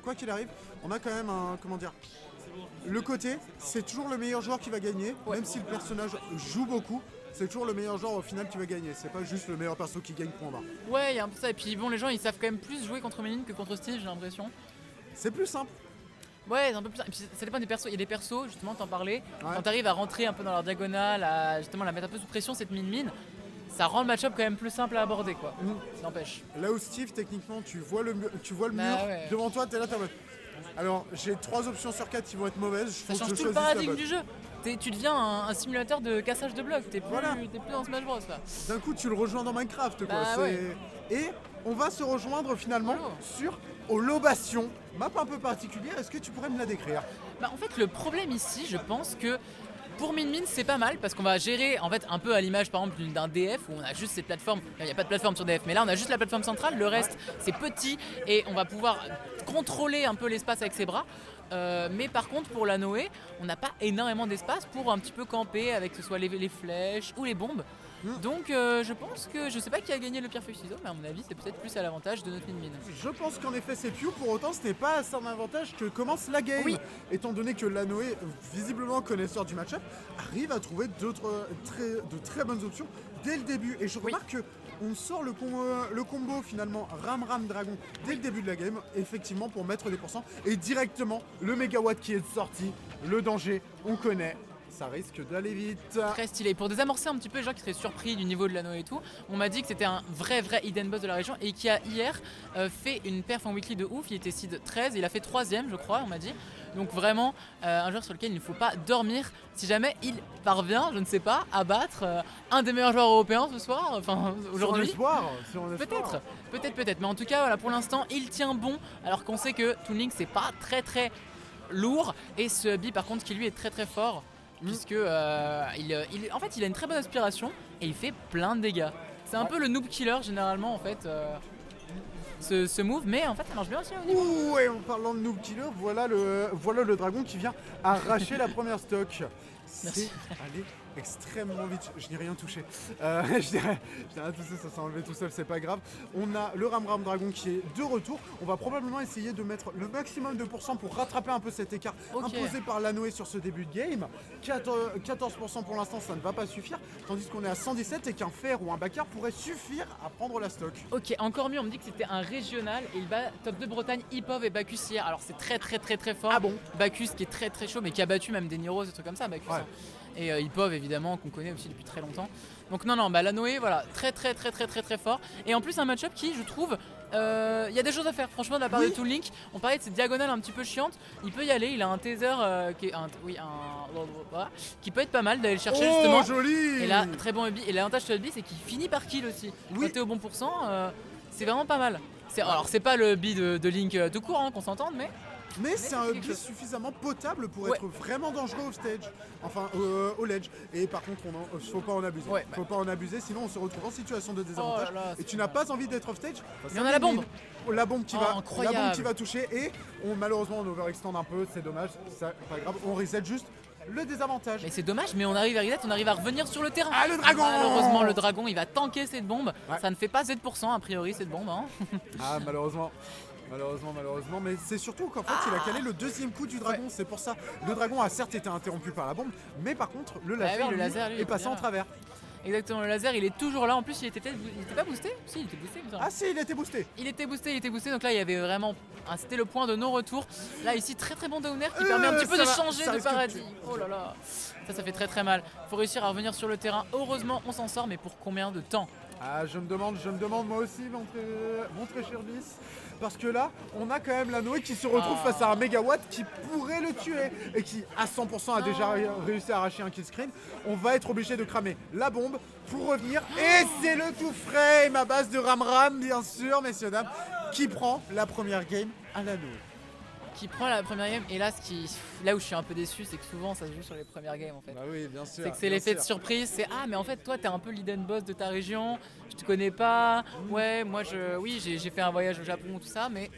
quoi qu'il arrive, on a quand même un, comment dire, le côté, c'est toujours le meilleur joueur qui va gagner, même si le personnage joue beaucoup. C'est toujours le meilleur joueur au final qui va gagner. C'est pas juste le meilleur perso qui gagne point barre. Ouais, il y a un peu ça. Et puis bon, les gens ils savent quand même plus jouer contre Méline que contre Steve, j'ai l'impression. C'est plus simple. Ouais, c'est un peu plus. Et puis ça dépend des persos. Il y a des persos, justement, t'en parlais. Ouais. Quand t'arrives à rentrer un peu dans leur diagonale, à justement la mettre un peu sous pression, cette mine, ça rend le match-up quand même plus simple à aborder, quoi. Ça n'empêche. Là où Steve, techniquement, tu vois le mur ouais. devant toi, t'es là, t'es en mode. Alors, j'ai 3 options sur 4 qui vont être mauvaises. Ça change tout le paradigme du jeu. Tu deviens un simulateur de cassage de blocs. T'es plus dans Smash Bros là. D'un coup, tu le rejoins dans Minecraft, quoi. Bah, ouais. Et on va se rejoindre finalement sur Holobation. Map un peu particulière. Est-ce que tu pourrais me la décrire? Bah, en fait, le problème ici, je pense que pour Min c'est pas mal parce qu'on va gérer en fait un peu à l'image par exemple d'un DF où on a juste cette plateforme. Il n'y a pas de plateforme sur DF, mais là on a juste la plateforme centrale. Le reste c'est petit et on va pouvoir contrôler un peu l'espace avec ses bras. Mais par contre pour la Noé, on n'a pas énormément d'espace pour un petit peu camper avec que ce soit les flèches ou les bombes. Donc je pense que je sais pas qui a gagné le pierre feuille ciseaux, mais à mon avis c'est peut-être plus à l'avantage de notre Min. Je pense qu'en effet c'est Pew, pour autant ce n'est pas à son avantage que commence la game. Oui. Étant donné que Lanoé, visiblement connaisseur du match-up, arrive à trouver de très bonnes options dès le début. Et je remarque que on sort le combo finalement Ram Dragon dès le début de la game, effectivement pour mettre des pourcents. Et directement le mégawatt qui est sorti, le danger, on connaît. Ça risque d'aller vite. Très stylé. Pour désamorcer un petit peu les gens qui seraient surpris du niveau de l'anneau et tout, on m'a dit que c'était un vrai hidden boss de la région et qui a hier fait une perf en weekly de ouf. Il était seed 13, il a fait 3ème je crois, on m'a dit. Donc vraiment un joueur sur lequel il ne faut pas dormir si jamais il parvient, je ne sais pas, à battre un des meilleurs joueurs européens ce soir, enfin aujourd'hui. Peut-être. Mais en tout cas, voilà, pour l'instant, il tient bon alors qu'on sait que Toon Link c'est pas très lourd et ce Bi par contre qui lui est très fort. Puisque il a une très bonne aspiration et il fait plein de dégâts. C'est un peu le noob killer généralement en fait, ce move, mais en fait ça marche bien aussi au niveau. Ouh, et en parlant de noob killer, voilà le dragon qui vient arracher la première stock. Merci. Allez, extrêmement vite, je n'ai rien touché. Je n'ai rien touché, ça s'est enlevé tout seul, c'est pas grave. On a le Ram Dragon qui est de retour. On va probablement essayer de mettre le maximum de pourcents pour rattraper un peu cet écart imposé par Lanoé sur ce début de game. 14% pour l'instant, ça ne va pas suffire, tandis qu'on est à 117 et qu'un fer ou un Bakar pourrait suffire à prendre la stock. Ok, encore mieux, on me dit que c'était un régional et il bat top 2 Bretagne, Hipov et Bacchus hier. Alors c'est très fort. Ah bon? Bacchus qui est très chaud mais qui a battu même des Niros, des trucs comme ça, Bacchus. Ouais. Et Hipov évidemment qu'on connaît aussi depuis très longtemps. Donc non, la Noé voilà, très fort. Et en plus un match-up qui je trouve, il y a des choses à faire franchement de la part de Toon Link. On parlait de cette diagonale un petit peu chiante, il peut y aller, il a un taser qui peut être pas mal d'aller le chercher justement. Joli. Et là très bon Ubi, et l'avantage de Ubi c'est qu'il finit par kill aussi. Quand t'es au bon pourcent, c'est vraiment pas mal. Alors c'est pas le Bi de Link tout court qu'on s'entende, mais c'est un build suffisamment potable pour être vraiment dangereux au stage, enfin au ledge. Et par contre, faut pas en abuser. Faut pas en abuser, sinon on se retrouve en situation de désavantage. Et tu n'as pas envie d'être off stage. Mais on a la bombe. La bombe qui va toucher et malheureusement on overextend un peu, c'est dommage. C'est pas grave, on reset juste le désavantage. Mais c'est dommage, mais on arrive à revenir sur le terrain. Ah, le dragon! Malheureusement, le dragon il va tanker cette bombe. Ça ne fait pas Z% a priori cette bombe. Ah, malheureusement, mais c'est surtout qu'en fait il a calé le deuxième coup du dragon, c'est pour ça. Le dragon a certes été interrompu par la bombe, mais par contre le laser, lui, est passé en travers. Exactement, le laser il est toujours là, en plus il était pas boosté? Si, il était boosté. Ah si, il était boosté. Il était boosté, donc là il y avait vraiment, c'était le point de non-retour. Là ici très bon downer qui permet un petit peu de changer de paradis. Oh là là, ça fait très mal. Faut réussir à revenir sur le terrain, heureusement on s'en sort, mais pour combien de temps? Ah, je me demande moi aussi, mon très cher Bis. Parce que là, on a quand même la Noé qui se retrouve face à un mégawatt qui pourrait le tuer et qui, à 100%, a déjà réussi à arracher un kill screen. On va être obligé de cramer la bombe pour revenir. Et c'est le tout frame à base de Ram, bien sûr, messieurs, dames, qui prend la première game à la Noé. Qui prend la première game, et là où je suis un peu déçu, c'est que souvent ça se joue sur les premières games en fait. Bah oui, bien sûr. C'est que c'est l'effet de surprise, c'est mais en fait toi t'es un peu l'hidden boss de ta région, je te connais pas, moi j'ai fait un voyage au Japon tout ça, mais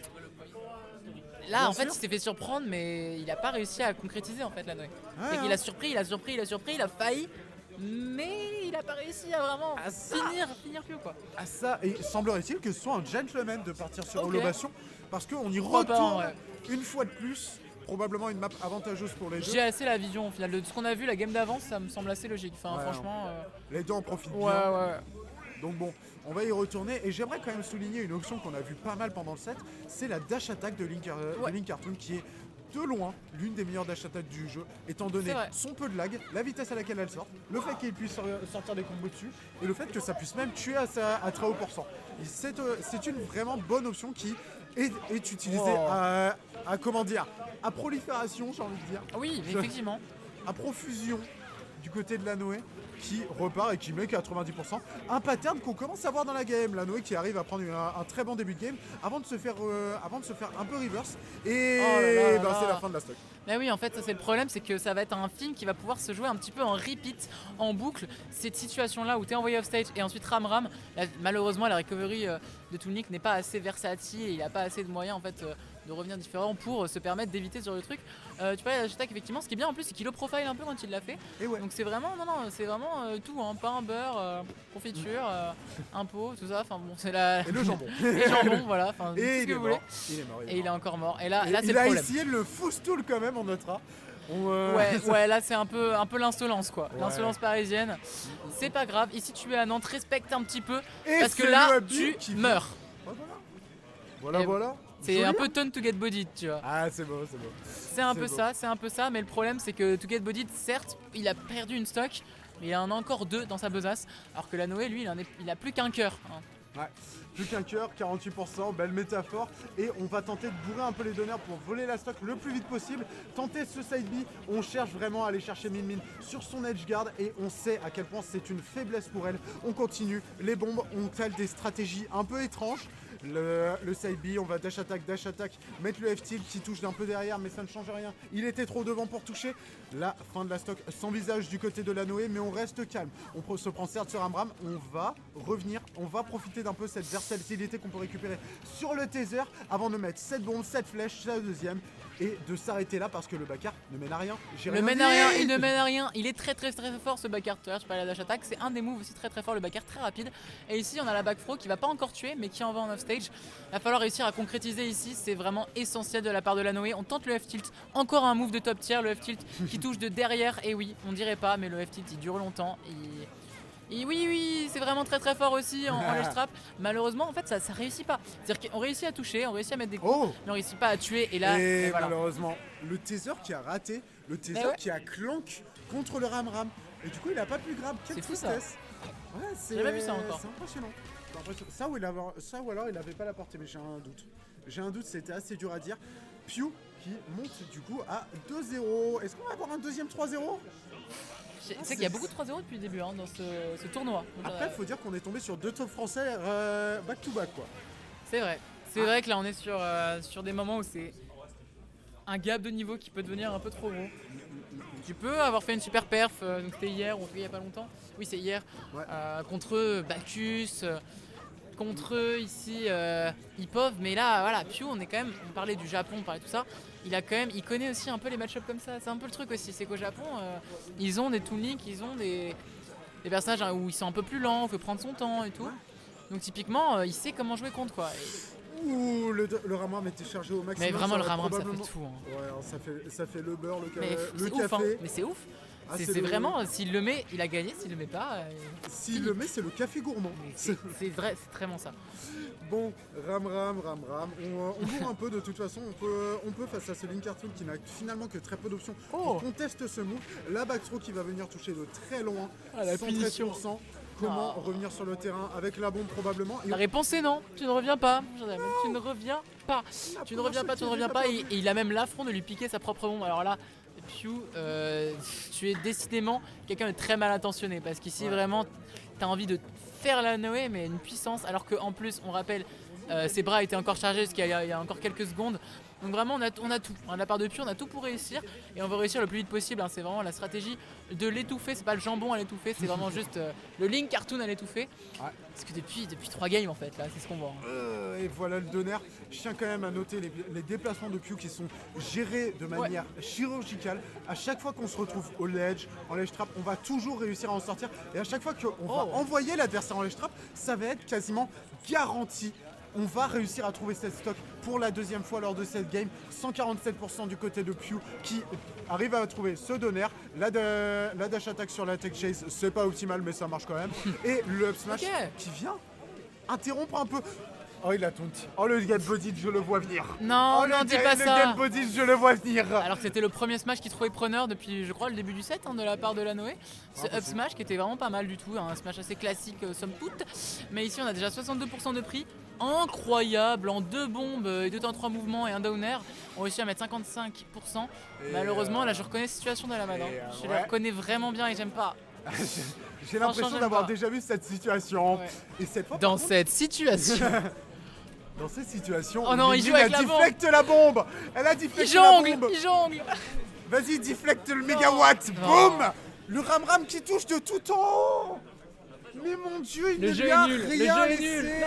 là bien en fait il s'est fait surprendre mais il a pas réussi à concrétiser en fait la Noé. C'est qu'il a surpris, il a failli, mais il a pas réussi à vraiment finir plus quoi. À ça, et semblerait-il que ce soit un gentleman de partir sur Holobation. Parce qu'on y retourne une fois de plus, probablement une map avantageuse pour les deux. J'ai assez la vision au final. De ce qu'on a vu, la game d'avance, ça me semble assez logique. Enfin, franchement. Les deux en profitent Ouais, bien. ouais. Donc bon, on va y retourner et j'aimerais quand même souligner une option qu'on a vue pas mal pendant le set, c'est la dash attack de Link Cartoon qui est de loin l'une des meilleures dash attack du jeu, étant donné son peu de lag, la vitesse à laquelle elle sort, le fait qu'il puisse sortir des combos dessus et le fait que ça puisse même tuer à très haut pourcent. C'est une vraiment bonne option qui est utilisée comment dire, à prolifération, j'ai envie de dire. Oui, effectivement. À profusion du côté de la Noé qui repart et qui met 90%. Un pattern qu'on commence à voir dans la game. La Noé qui arrive à prendre un très bon début de game avant de se faire un peu reverse. Et c'est la fin de la stock. Mais oui, en fait, ça c'est le problème, c'est que ça va être un film qui va pouvoir se jouer un petit peu en repeat, en boucle. Cette situation-là où tu es envoyé off stage et ensuite ram. Malheureusement, la recovery de Toolnik n'est pas assez versatile et il n'a pas assez de moyens en fait de revenir différent pour se permettre d'éviter ce genre de truc. Tu parlais d'attaque effectivement, ce qui est bien en plus c'est qu'il low profile un peu quand il l'a fait. Et ouais. Donc c'est vraiment tout, hein, pain, beurre, confiture, impôt, tout ça. Enfin bon, c'est la. Et le jambon. Et le jambon, voilà. Enfin, Et tout ce que vous voulez. Il est mort. Et il est encore mort. Et là c'est il le a problème. essayé de le foustool quand même, on notera. Ouais, là c'est un peu l'insolence quoi. Ouais. L'insolence parisienne. C'est pas grave. Ici tu es à Nantes, respecte un petit peu. Et parce que c'est là le Habib tu meurs. Voilà. C'est Joli, un hein. peu turn to get bodied, tu vois. Ah, c'est beau. C'est un peu ça, mais le problème c'est que to get bodied, certes, il a perdu une stock, mais il en a encore 2 dans sa besace, alors que la Noé, lui, il a plus qu'un cœur. Hein. Ouais, plus qu'un cœur, 48%, belle métaphore. Et on va tenter de bourrer un peu les donneurs pour voler la stock le plus vite possible. Tenter ce side B, on cherche vraiment à aller chercher Min sur son edge guard et on sait à quel point c'est une faiblesse pour elle. On continue, les bombes, on cale des stratégies un peu étranges. Le side B, on va dash attack, mettre le F-tilt qui touche d'un peu derrière, mais ça ne change rien. Il était trop devant pour toucher. La fin de la stock s'envisage du côté de la Noé, mais on reste calme. On se prend certes sur un Ram, on va revenir, on va profiter d'un peu cette versatilité qu'on peut récupérer sur le taser avant de mettre 7 bombes, 7 flèches, la deuxième. Et de s'arrêter là parce que le Bakar ne mène à rien. Il ne mène à rien. Il est très fort ce Bakar. Tu parlais de la dash attack. C'est un des moves aussi très fort, le Bakar très rapide. Et ici on a la back throw qui va pas encore tuer mais qui en va en off stage. Il va falloir réussir à concrétiser ici. C'est vraiment essentiel de la part de la Noé. On tente le F-tilt. Encore un move de top tier, le F-tilt qui touche de derrière. Et oui, on dirait pas, mais le F-tilt il dure longtemps. Et oui, c'est vraiment très fort aussi en ledge trap. Malheureusement, en fait, ça réussit pas. C'est-à-dire qu'on réussit à toucher, on réussit à mettre des coups, mais on réussit pas à tuer. Et là, et voilà. malheureusement, le taser qui a raté, le taser qui a clank contre le ram. Et du coup, il a pas pu grab. Quelle tristesse. Ouais, j'ai jamais vu ça encore. C'est impressionnant. Ça ou alors il avait pas la portée, mais j'ai un doute, c'était assez dur à dire. Pew qui monte du coup à 2-0. Est-ce qu'on va avoir un deuxième 3-0 ? C'est qu'il y a beaucoup de 3-0 depuis le début dans ce tournoi. Après, il faut dire qu'on est tombé sur 2 top français back-to-back quoi. C'est vrai. C'est vrai que là on est sur des moments où c'est un gap de niveau qui peut devenir un peu trop gros. Tu peux avoir fait une super perf, donc c'était hier ou en tout cas il n'y a pas longtemps. Oui, c'est hier. Ouais. Contre Bacchus, contre ici Hipov. Mais là, voilà, Pew, on parlait du Japon, on parlait de tout ça. Il connaît aussi un peu les match-ups comme ça. C'est un peu le truc aussi, c'est qu'au Japon, ils ont des Toolnik, ils ont des personnages où ils sont un peu plus lents, il faut prendre son temps et tout. Donc typiquement, il sait comment jouer contre quoi. Ouh, le Ramram était chargé au maximum. Mais vraiment, le Ramram, ça fait tout. Hein. Ouais, ça fait le beurre, le café. Ouf, hein. Mais c'est ouf. C'est vraiment, s'il le met, il a gagné, s'il le met pas. S'il le met, c'est le café gourmand. C'est vrai, c'est vraiment ça. Bon, Ram. On bourre un peu de toute façon. On peut face à ce Link Cartoon qui n'a finalement que très peu d'options. On conteste ce move. La back throw qui va venir toucher de très loin. La punition. 113%. Comment revenir sur le terrain avec la bombe probablement. La réponse est non, tu ne reviens pas. Tu ne reviens pas. Et il a même l'affront de lui piquer sa propre bombe. Alors là, Pew, tu es décidément quelqu'un de très mal intentionné. Parce qu'ici vraiment, tu as envie de faire la Noé, mais une puissance. Alors qu'en plus, on rappelle, ses bras étaient encore chargés parce qu'il y a encore quelques secondes. Donc vraiment on a tout, de la part de Pew on a tout pour réussir et on veut réussir le plus vite possible, c'est vraiment la stratégie de l'étouffer, c'est pas le jambon à l'étouffer, c'est vraiment juste le Link Cartoon à l'étouffer. Parce que depuis 3 games en fait là, c'est ce qu'on voit. Et voilà le donner. Je tiens quand même à noter les déplacements de Pew qui sont gérés de manière chirurgicale. À chaque fois qu'on se retrouve au ledge, en ledge trap, on va toujours réussir à en sortir et à chaque fois qu'on va envoyer l'adversaire en ledge trap, ça va être quasiment garanti On va réussir à trouver cette stock pour la deuxième fois lors de cette game. 147% du côté de Pew qui arrive à trouver ce donner. La dash attack sur la tech chase, c'est pas optimal mais ça marche quand même. Et le up smash qui vient interrompre un peu. Oh, il a taunt. Oh, le get body, je le vois venir. Non, oh, non, dis pas le ça. get body, je le vois venir. Alors que c'était le premier smash qui trouvait preneur depuis, je crois, le début du set de la part de la Noé. Ce up smash qui était vraiment pas mal du tout, un smash assez classique somme toute. Mais ici on a déjà 62% de prix. Incroyable, en 2 bombes et 2 temps 3 mouvements et un downer, on réussit à mettre 55%. Et malheureusement, là je reconnais la situation de la Mad. Je la reconnais vraiment bien et j'aime pas. J'ai l'impression d'avoir déjà vu cette situation. Ouais. Et cette fois, dans cette situation. Dans cette situation, oh non, il joue avec la bombe. La bombe. Elle a deflecté la bombe. Il jongle. Vas-y, deflecte le mégawatt. Boum. Le ram qui touche de tout en haut. Mais mon Dieu, il ne lui a rien laissé.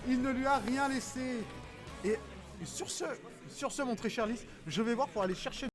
Il ne lui a rien laissé. Et sur ce, mon très cher Lys, je vais voir pour aller chercher